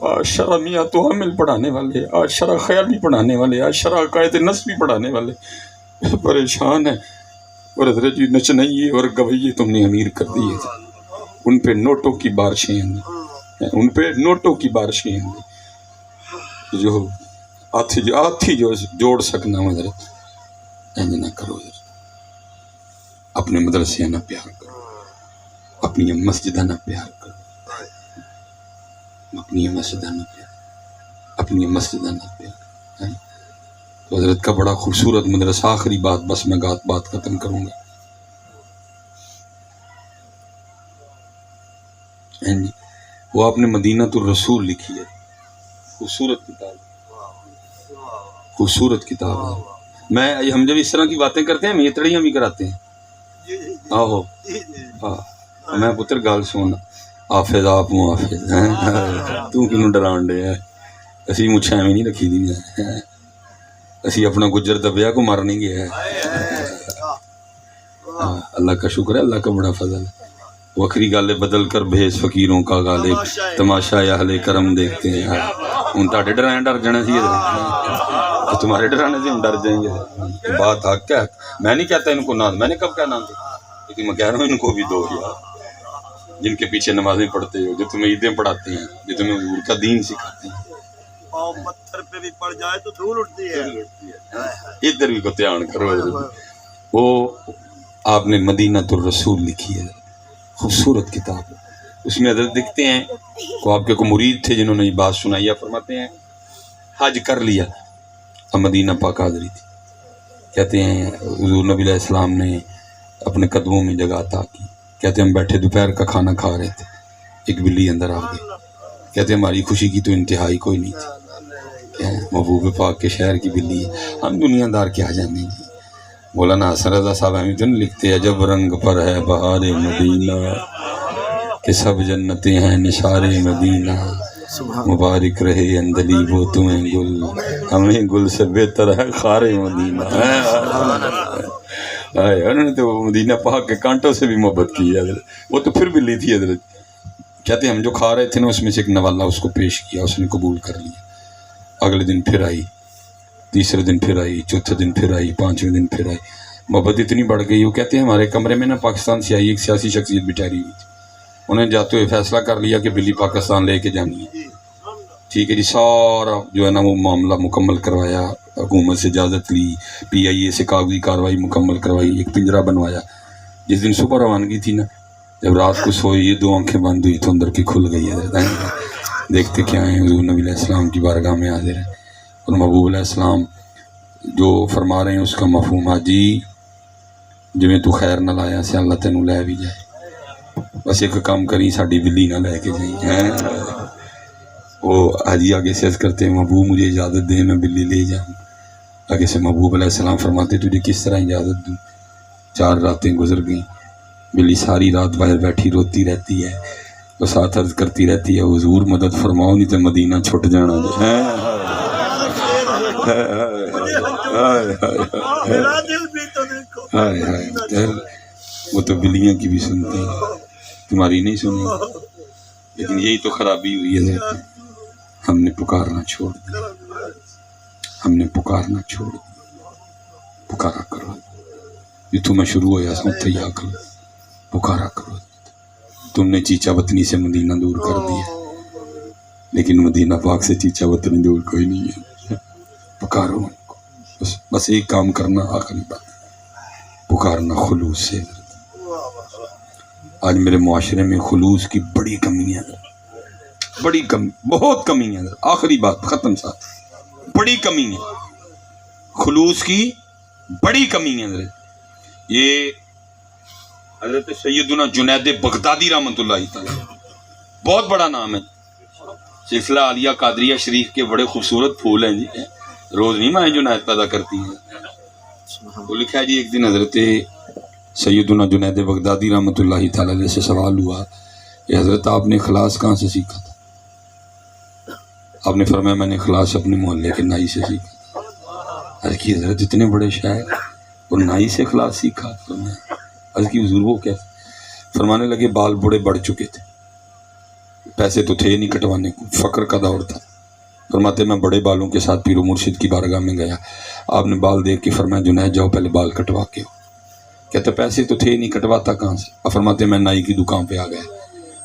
آج شرح میات و حامل پڑھانے والے، آج شرح خیالی پڑھانے والے، آج شرح عقائد نسبی پڑھانے والے پریشان ہیں، اور حضرت جی نچنئیے اور گویے تم نے امیر کر دیے تھے، ان پہ نوٹوں کی بارشیں ہیں، ان پہ نوٹوں کی بارشیں ہیں، جو آتھی جو جوڑ سکنا حضرت، اینج نہ کرو حضرت، اپنے مدرسے نہ پیار کرو، اپنی مسجدہ نہ پیار کرو، اپنی مسجدہ نہ پیار، اپنی مسجدہ نہ پیار۔ تو حضرت کا بڑا خوبصورت مدرسہ، آخری بات بس میں بات ختم کروں گا، وہ آپ نے مدینہ الرسول لکھی ہے، خوبصورت کتاب، خوبصورت کتاب ہے۔ ہم جب اس طرح کی باتیں کرتے ہیں ہم یہ تڑیاں بھی کراتے ہیں، آہو ہاں میں پتر گال سونا حافظ آپ محافظ ہیں، تو کیوں ڈران ڈے ہے، اسی مچھیں میں نہیں رکھی دی ہے، اسی اپنا گجر دبیا کو مارنے گیا ہے۔ اللہ کا شکر ہے، اللہ کا بڑا فضل ہے. وکری گل ہے بدل کر بھیج فقیروں کا غالب، تماشا اہل کرم دیکھتے ہیں. ہوں تاڑے ڈرائیں ڈر جانا سی، تمہارے ڈرانے سے ہم ڈر جائیں گے. بات حق ہے، میں نہیں کہتا ان کو نہ، میں نے کب کہنا تھا، لیکن میں کہہ رہا ہوں ان کو بھی دو یار، جن کے پیچھے نمازیں پڑھتے ہو، جو تمہیں عیدیں پڑھاتے ہیں، جو تمہیں حضور کا دین سکھاتے ہیں. پتھر پہ بھی پڑ جائے تو دھول اٹھتی ہے. ادھر بھی کو دھیان کرو. وہ آپ نے مدینہ الرسول لکھی ہے، خوبصورت کتاب ہے. اس میں حضرت دیکھتے ہیں وہ آپ کے کو مرید تھے جنہوں نے یہ بات سنائی ہے. فرماتے ہیں حج کر لیا، اب مدینہ پاک حاضری تھی. کہتے ہیں حضور نبی علیہ السلام نے اپنے قدموں میں جگہ عطا کی. کہتے ہیں ہم بیٹھے دوپہر کا کھانا کھا رہے تھے، ایک بلی اندر آ گئی. کہتے ہیں ہماری خوشی کی تو انتہائی کوئی نہیں تھی. محبوب پاک کے شہر کی بلی ہے، ہم دنیا دار کیا جانیں گے. مولانا حسن رضا صاحب احمد لکھتے ہیں جب رنگ پر ہے بہار مدینہ کہ سب جنتیں ہیں نثار مدینہ، مبارک رہے اندلی وہ تمہیں گل، ہمیں گل سے بہتر ہے خار مدینہ. انہوں نے تو مدینہ پاک کے کانٹوں سے بھی محبت کی ہے. وہ تو پھر بلی تھی حضرت. کہتے ہیں ہم جو کھا رہے تھے نا، اس میں سے ایک نوالا اس کو پیش کیا، اس نے قبول کر لیا. اگلے دن پھر آئی، تیسرے دن پھر آئی، چوتھے دن پھر آئی، پانچویں دن پھر آئی. محبت اتنی بڑھ گئی. وہ کہتے ہیں ہمارے کمرے میں نا پاکستان سے آئی ایک سیاسی شخصیت بٹھہری ہوئی تھی. انہیں جاتے ہوئے فیصلہ کر لیا کہ بلی پاکستان لے کے جانی ہے. ٹھیک ہے جی، سارا جو ہے نا وہ معاملہ مکمل کروایا، حکومت سے اجازت لی، PIA سے کاغذی کارروائی مکمل کروائی، ایک پنجرہ بنوایا. جس دن صبح روانگی تھی نا، جب رات کو سوئی یہ 2 آنکھیں بند ہوئی تو اندر کی کھل گئی ہے. دیکھتے کیا ہیں حضور نبی علیہ السلام کی بارگاہ میں حاضر ہے، اور محبوب علیہ السلام جو فرما رہے ہیں اس کا مفہوم ہے جی جویں تو خیر نہ لایا سے اللہ تینوں لے بھی جائے. بس ایک کام کری ساڈی بلی نہ لے کے جائیں. وہ حاجی آگے سے عرض کرتے ہیں محبوب مجھے اجازت دے میں بلی لے جاؤں. آگے سے محبوب علیہ السلام فرماتے تجھے کس طرح اجازت دوں. 4 راتیں گزر گئیں، بلی ساری رات باہر بیٹھی روتی رہتی ہے. وہ ساتھ عرض کرتی رہتی ہے حضور مدد فرماؤ نہیں تو مدینہ چھٹ جانا. وہ تو بلیاں کی بھی سنتے ہیں، تمہاری نہیں سنی. لیکن یہی تو خرابی ہوئی ہے، ہم نے پکارنا چھوڑ دیا. ہم نے پکارنا چھوڑ دیا. پکارا کرو جتوں میں شروع ہویا سا اتھے ہی آ کرو، پکارا کرو. تم نے چیچا وطنی سے مدینہ دور کر دیا، لیکن مدینہ پاک سے چیچا وطنی دور کوئی نہیں ہے. پکارو ان کو. بس ایک کام کرنا، آخری بات پکارنا خلوص سے. آج میرے معاشرے میں خلوص کی بڑی کمی ہے، بڑی کمی، بہت کمی ہے. آخری بات ختم ساتھ، بڑی کمی ہے خلوص کی، بڑی کمی ہے. یہ حضرت سیدنا جنید بغدادی رحمۃ اللہ تعالی، بہت بڑا نام ہے. سلسلہ عالیہ قادریہ شریف کے بڑے خوبصورت پھول ہیں جی، روز نہیں مائیں جنید پیدا کرتی ہیں. وہ لکھا ہے جی ایک دن حضرت سیدنا جنید بغدادی رحمۃ اللہ تعالی علیہ سے سوال ہوا کہ حضرت آپ نے اخلاص کہاں سے سیکھا تھا؟ آپ نے فرمایا میں نے اخلاص اپنے محلے کے نائی سے سیکھا. عرض کی حضرت اتنے بڑے شاعر اور نائی سے اخلاص سیکھا؟ عرض کی حضور وہ کیسے؟ فرمانے لگے بال بڑے بڑھ چکے تھے، پیسے تو تھے نہیں کٹوانے کو، فقر کا دور تھا. فرماتے میں بڑے بالوں کے ساتھ پیر و مرشد کی بارگاہ میں گیا. آپ نے بال دیکھ کے فرمایا جنید جاؤ پہلے بال کٹوا کے ہو. کہتے پیسے تو تھے نہیں، کٹواتا کہاں سے؟ اب فرماتے میں نائی کی دکان پہ آ گیا،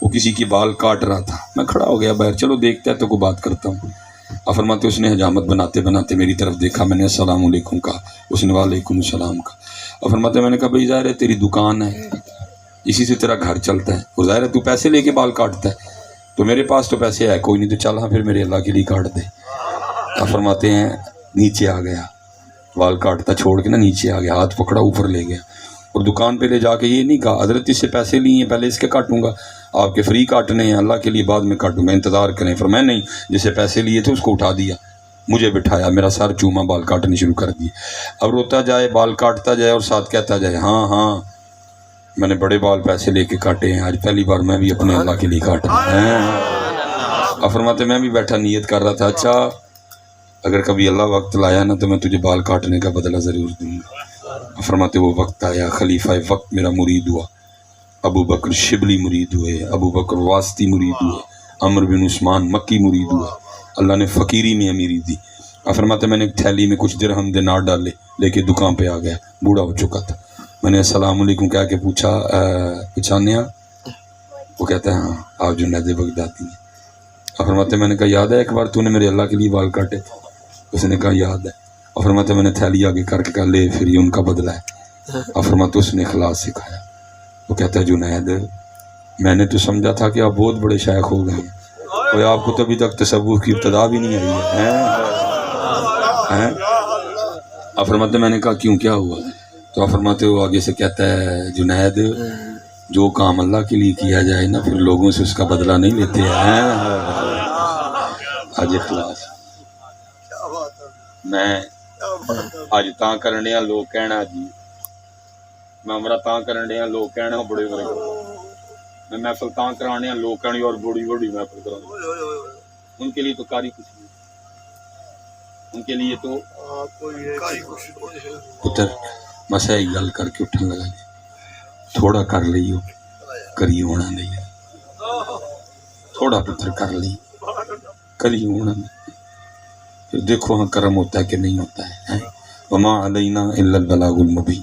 وہ کسی کی بال کاٹ رہا تھا، میں کھڑا ہو گیا باہر، چلو دیکھتا ہے تو کوئی بات کرتا ہوں. اب فرماتے اس نے حجامت بناتے بناتے میری طرف دیکھا، میں نے السلام علیکم کہا، اس نے وعلیکم السلام کہا. اب فرماتے میں نے کہا بھائی ظاہر ہے تیری دکان ہے، اسی سے تیرا گھر چلتا ہے، اور ظاہر ہے تو پیسے لے کے بال کاٹتا ہے، تو میرے پاس تو پیسے ہے کوئی نہیں، تو چل ہاں پھر میرے اللہ کے لیے کاٹ دے. اب فرماتے ہیں نیچے آ گیا، بال کاٹتا چھوڑ کے نا نیچے آ گیا، ہاتھ پکڑا اوپر لے گیا، اور دکان پہ لے جا کے یہ نہیں کہا حضرت اس سے پیسے لیے ہیں پہلے اس کے کاٹوں گا، آپ کے فری کاٹنے ہیں، اللہ کے لیے بعد میں کاٹوں گا، انتظار کریں. فرمایا نہیں، جسے پیسے لیے تھے اس کو اٹھا دیا، مجھے بٹھایا، میرا سر چوما، بال کاٹنے شروع کر دیے. اب روتا جائے، بال کاٹتا جائے، اور ساتھ کہتا جائے ہاں ہاں میں نے بڑے بال پیسے لے کے کاٹے ہیں، آج پہلی بار میں بھی اپنے اللہ کے لیے کاٹا. اب فرماتے میں بھی بیٹھا نیت کر رہا تھا، اچھا اگر کبھی اللہ وقت لایا نا تو میں تجھے بال کاٹنے کا بدلہ ضرور دوں گا. فرماتے وہ وقت آیا خلیفہ وقت میرا مرید ہوا، ابو بکر شبلی مرید ہوئے، ابو بکر واسطی مرید ہوئے، عمر بن عثمان مکی مرید ہوئے، اللہ نے فقیری میں امیری دی۔ فرماتے میں نے ایک تھیلی میں کچھ درہم دینار ڈالے، لے کے دکان پہ آ گیا، بوڑھا ہو چکا تھا۔ میں نے السلام علیکم کہہ کے پوچھا پہچانے آپ؟ وہ کہتا ہے ہاں آپ جنید بغدادی ہیں۔ فرماتے میں نے کہا یاد ہے ایک بار تو نے میرے اللہ کے لیے بال کاٹے تھے؟ اس نے کہا یاد ہے۔ اور فرماتے میں نے تھیلی آگے کر کے کہا لے پھر یہ ان کا بدلہ ہے۔ اور فرماتے اس نے اخلاص سکھایا۔ وہ کہتا ہے جنید میں نے تو سمجھا تھا کہ آپ بہت بڑے شیخ ہو گئے ہیں، کوئی آپ کو تو ابھی تک تصوف کی ابتدا بھی نہیں آئی ہے۔ آپ فرماتے میں نے کہا کیوں کیا ہوا؟ تو آپ فرماتے وہ آگے سے کہتا ہے جنید جو کام اللہ کے لیے کیا جائے نا پھر لوگوں سے اس کا بدلہ نہیں لیتے ہیں۔ آج اخلاص میں اج تاں کرنے ہیں لوگ کہنا جی میں عمرہ تاں کرنے ہیں لوگ کہنا بڑے بڑے، میں محفل تاں کرانے ہیں لوگ کہنے اور بڑی بڑی محفل کرانے، ان کے لیے تو کاری کچھ نہیں، ان کے لیے تو پتر بس ہے گل کر کے اٹھن لگا جی تھوڑا کر لئیو کری ہونا نہیں، تھوڑا پتر کر لی کری ہونا نہیں، پھر دیکھو ہاں کرم ہوتا ہے کہ نہیں ہوتا ہے۔ وما علینا الا البلاغ المبین۔